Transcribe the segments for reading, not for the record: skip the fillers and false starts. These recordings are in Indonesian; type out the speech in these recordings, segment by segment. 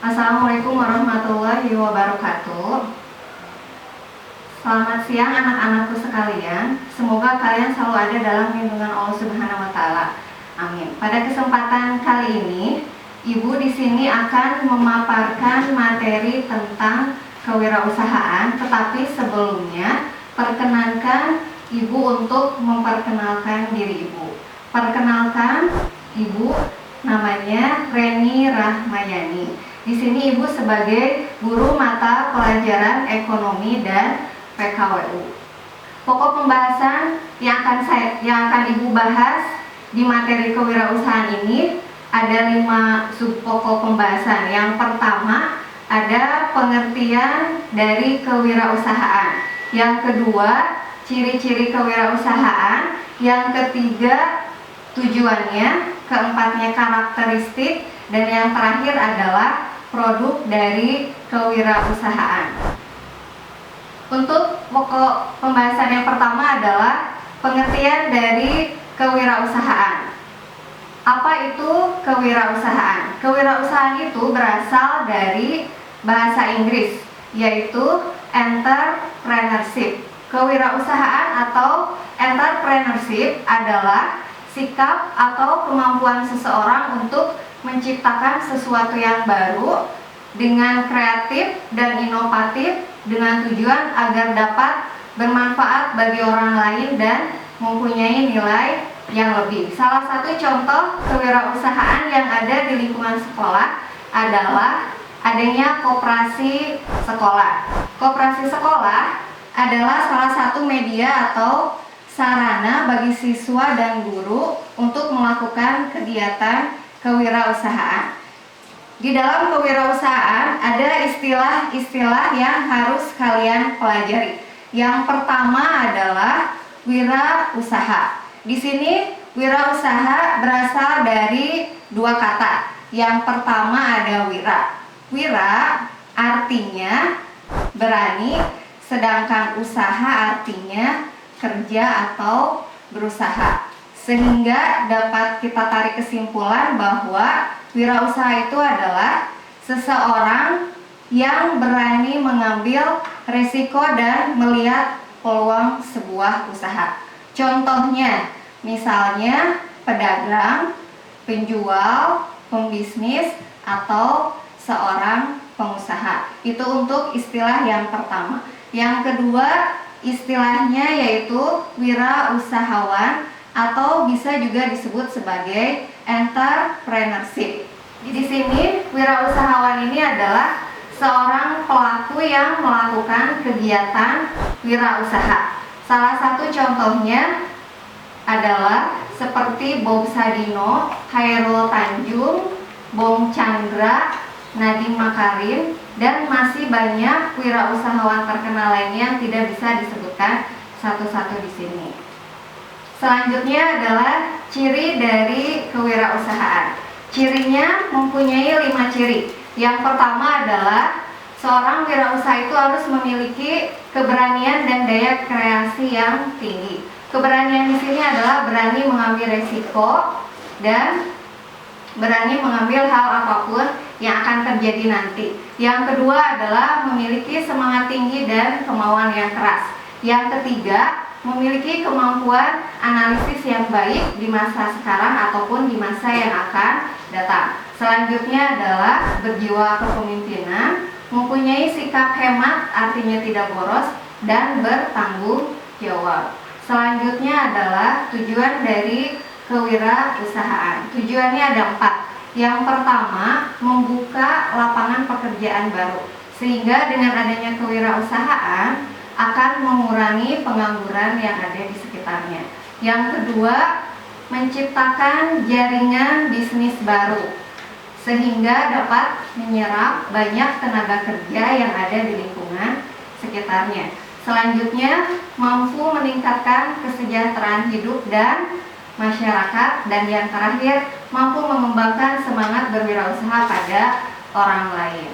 Assalamualaikum warahmatullahi wabarakatuh. Selamat siang anak-anakku sekalian. Semoga kalian selalu ada dalam lindungan Allah Subhanahu wa taala. Amin. Pada kesempatan kali ini, Ibu di sini akan memaparkan materi tentang kewirausahaan, tetapi sebelumnya perkenankan Ibu untuk memperkenalkan diri Ibu. Perkenalkan, Ibu namanya Reni Rahmayani. Di sini Ibu sebagai guru mata pelajaran ekonomi dan PKWU. Pokok pembahasan yang akan Ibu bahas di materi kewirausahaan ini ada 5 subpokok pembahasan. Yang pertama ada pengertian dari kewirausahaan. Yang kedua, ciri-ciri kewirausahaan. Yang ketiga, tujuannya. Keempatnya, karakteristik. Dan yang terakhir adalah produk dari kewirausahaan. Untuk pokok pembahasan yang pertama adalah pengertian dari kewirausahaan. Apa itu kewirausahaan? Kewirausahaan itu berasal dari bahasa Inggris, yaitu entrepreneurship. Kewirausahaan atau entrepreneurship adalah sikap atau kemampuan seseorang untuk menciptakan sesuatu yang baru dengan kreatif dan inovatif dengan tujuan agar dapat bermanfaat bagi orang lain dan mempunyai nilai yang lebih. Salah satu contoh kewirausahaan yang ada di lingkungan sekolah adalah adanya koperasi sekolah. Koperasi sekolah adalah salah satu media atau sarana bagi siswa dan guru untuk melakukan kegiatan kewirausahaan. Di dalam kewirausahaan ada istilah-istilah yang harus kalian pelajari. Yang pertama adalah wirausaha. Di sini wirausaha berasal dari 2 kata. Yang pertama ada wira. Wira artinya berani, sedangkan usaha artinya kerja atau berusaha. Sehingga dapat kita tarik kesimpulan bahwa wirausaha itu adalah seseorang yang berani mengambil risiko dan melihat peluang sebuah usaha. Contohnya, misalnya pedagang, penjual, pembisnis, atau seorang pengusaha. Itu untuk istilah yang pertama. Yang kedua, istilahnya yaitu wirausahawan atau bisa juga disebut sebagai entrepreneurship. Di sini wirausahawan ini adalah seorang pelaku yang melakukan kegiatan wirausaha. Salah satu contohnya adalah seperti Bob Sadino, Khairul Tanjung, Bong Chandra, Nadiem Makarim, dan masih banyak wirausahawan terkenal lainnya yang tidak bisa disebutkan satu-satu di sini. Selanjutnya adalah ciri dari kewirausahaan. Cirinya mempunyai 5 ciri. Yang pertama adalah seorang wirausaha itu harus memiliki keberanian dan daya kreasi yang tinggi. Keberanian di sini adalah berani mengambil resiko dan berani mengambil hal apapun yang akan terjadi nanti. Yang kedua adalah memiliki semangat tinggi dan kemauan yang keras. Yang ketiga, memiliki kemampuan analisis yang baik di masa sekarang ataupun di masa yang akan datang. Selanjutnya adalah berjiwa kepemimpinan, mempunyai sikap hemat artinya tidak boros, dan bertanggung jawab. Selanjutnya adalah tujuan dari kewirausahaan. Tujuannya ada 4. Yang pertama, membuka lapangan pekerjaan baru, sehingga dengan adanya kewirausahaan akan mengurangi pengangguran yang ada di sekitarnya. Yang kedua, menciptakan jaringan bisnis baru sehingga dapat menyerap banyak tenaga kerja yang ada di lingkungan sekitarnya. Selanjutnya, mampu meningkatkan kesejahteraan hidup dan masyarakat, dan yang terakhir, mampu mengembangkan semangat berwirausaha pada orang lain.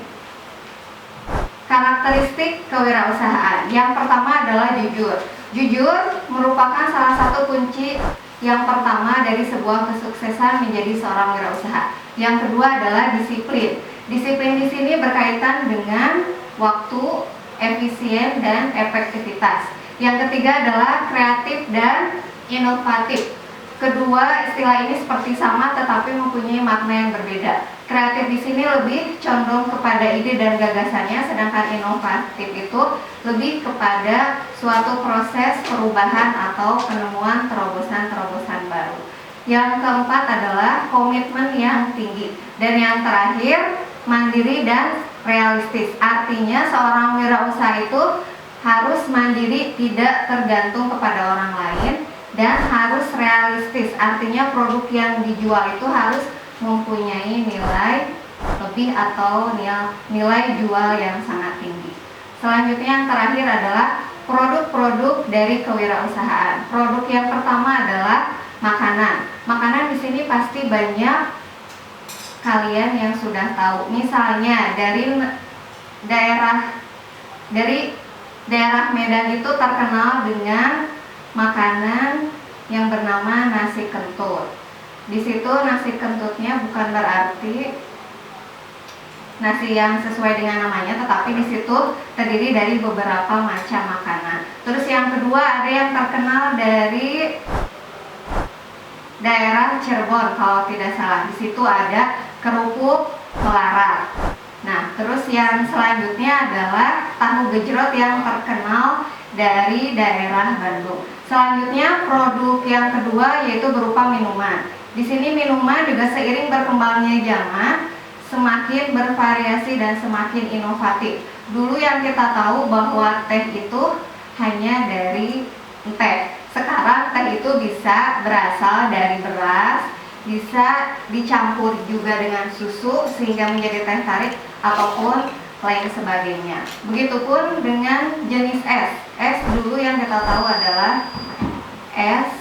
Karakteristik kewirausahaan. Yang pertama adalah jujur. Jujur merupakan salah satu kunci yang pertama dari sebuah kesuksesan menjadi seorang wirausaha. Yang kedua adalah disiplin. Disiplin di sini berkaitan dengan waktu, efisien, dan efektivitas. Yang ketiga adalah kreatif dan inovatif. Kedua istilah ini seperti sama tetapi mempunyai makna yang berbeda. Kreatif di sini lebih condong kepada ide dan gagasannya, sedangkan inovatif itu lebih kepada suatu proses perubahan atau penemuan terobosan-terobosan baru. Yang keempat adalah komitmen yang tinggi. Dan yang terakhir, mandiri dan realistis. Artinya seorang wirausaha itu harus mandiri, tidak tergantung kepada orang lain, dan harus realistis. Artinya produk yang dijual itu harus mempunyai nilai lebih atau nilai jual yang sangat tinggi. Selanjutnya yang terakhir adalah produk-produk dari kewirausahaan. Produk yang pertama adalah makanan. Makanan di sini pasti banyak kalian yang sudah tahu. Misalnya dari daerah Medan itu terkenal dengan makanan yang bernama nasi kentut. Di situ nasi kentutnya bukan berarti nasi yang sesuai dengan namanya, tetapi di situ terdiri dari beberapa macam makanan. Terus yang kedua ada yang terkenal dari daerah Cirebon kalau tidak salah. Di situ ada kerupuk melarat. Nah, terus yang selanjutnya adalah tahu gejrot yang terkenal dari daerah Bandung. Selanjutnya produk yang kedua yaitu berupa minuman. Di sini minuman juga seiring berkembangnya zaman semakin bervariasi dan semakin inovatif. Dulu yang kita tahu bahwa teh itu hanya dari teh. Sekarang teh itu bisa berasal dari beras, bisa dicampur juga dengan susu sehingga menjadi teh tarik ataupun lain sebagainya. Begitupun dengan jenis es. Es dulu yang kita tahu adalah es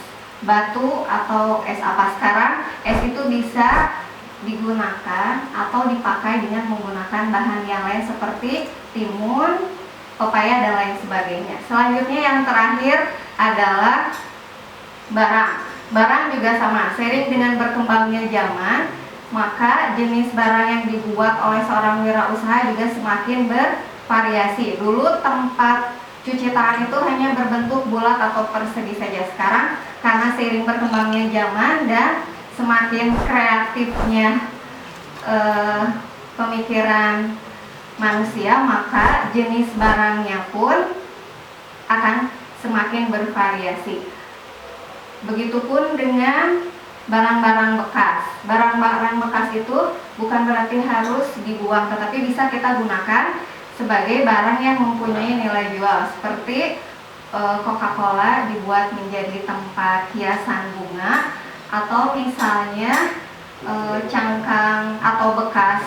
batu atau es apa. Sekarang es itu bisa digunakan atau dipakai dengan menggunakan bahan yang lain seperti timun, pepaya, dan lain sebagainya. Selanjutnya yang terakhir adalah barang. Barang juga sama, seiring dengan berkembangnya zaman, maka jenis barang yang dibuat oleh seorang wirausaha juga semakin bervariasi. Dulu tempat cuci tangan itu hanya berbentuk bulat atau persegi saja. Sekarang karena seiring berkembangnya zaman dan semakin kreatifnya pemikiran manusia, maka jenis barangnya pun akan semakin bervariasi. Begitupun dengan barang-barang bekas. Barang-barang bekas itu bukan berarti harus dibuang, tetapi bisa kita gunakan sebagai barang yang mempunyai nilai jual. Seperti Coca-Cola dibuat menjadi tempat hiasan bunga, atau misalnya cangkang atau bekas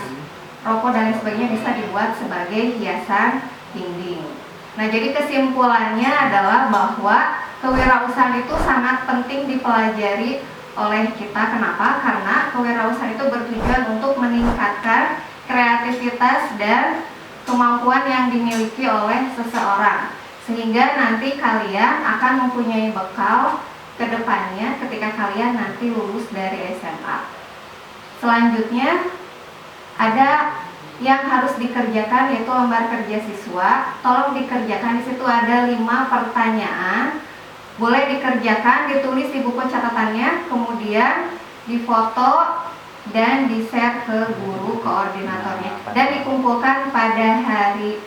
rokok dan sebagainya bisa dibuat sebagai hiasan dinding. Nah, jadi kesimpulannya adalah bahwa kewirausahaan itu sangat penting dipelajari oleh kita. Kenapa? Karena kewirausahaan itu bertujuan untuk meningkatkan kreativitas dan kemampuan yang dimiliki oleh seseorang, sehingga nanti kalian akan mempunyai bekal ke depannya ketika kalian nanti lulus dari SMA. Selanjutnya ada yang harus dikerjakan yaitu lembar kerja siswa. Tolong dikerjakan, di situ ada 5 pertanyaan. Boleh dikerjakan, ditulis di buku catatannya, kemudian difoto dan di-share ke guru koordinatornya dan dikumpulkan pada hari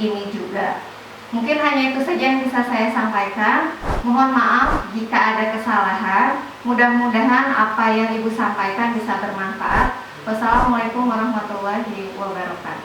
ini juga. Mungkin hanya itu saja yang bisa saya sampaikan. Mohon maaf jika ada kesalahan. Mudah-mudahan apa yang Ibu sampaikan bisa bermanfaat. Wassalamualaikum warahmatullahi wabarakatuh.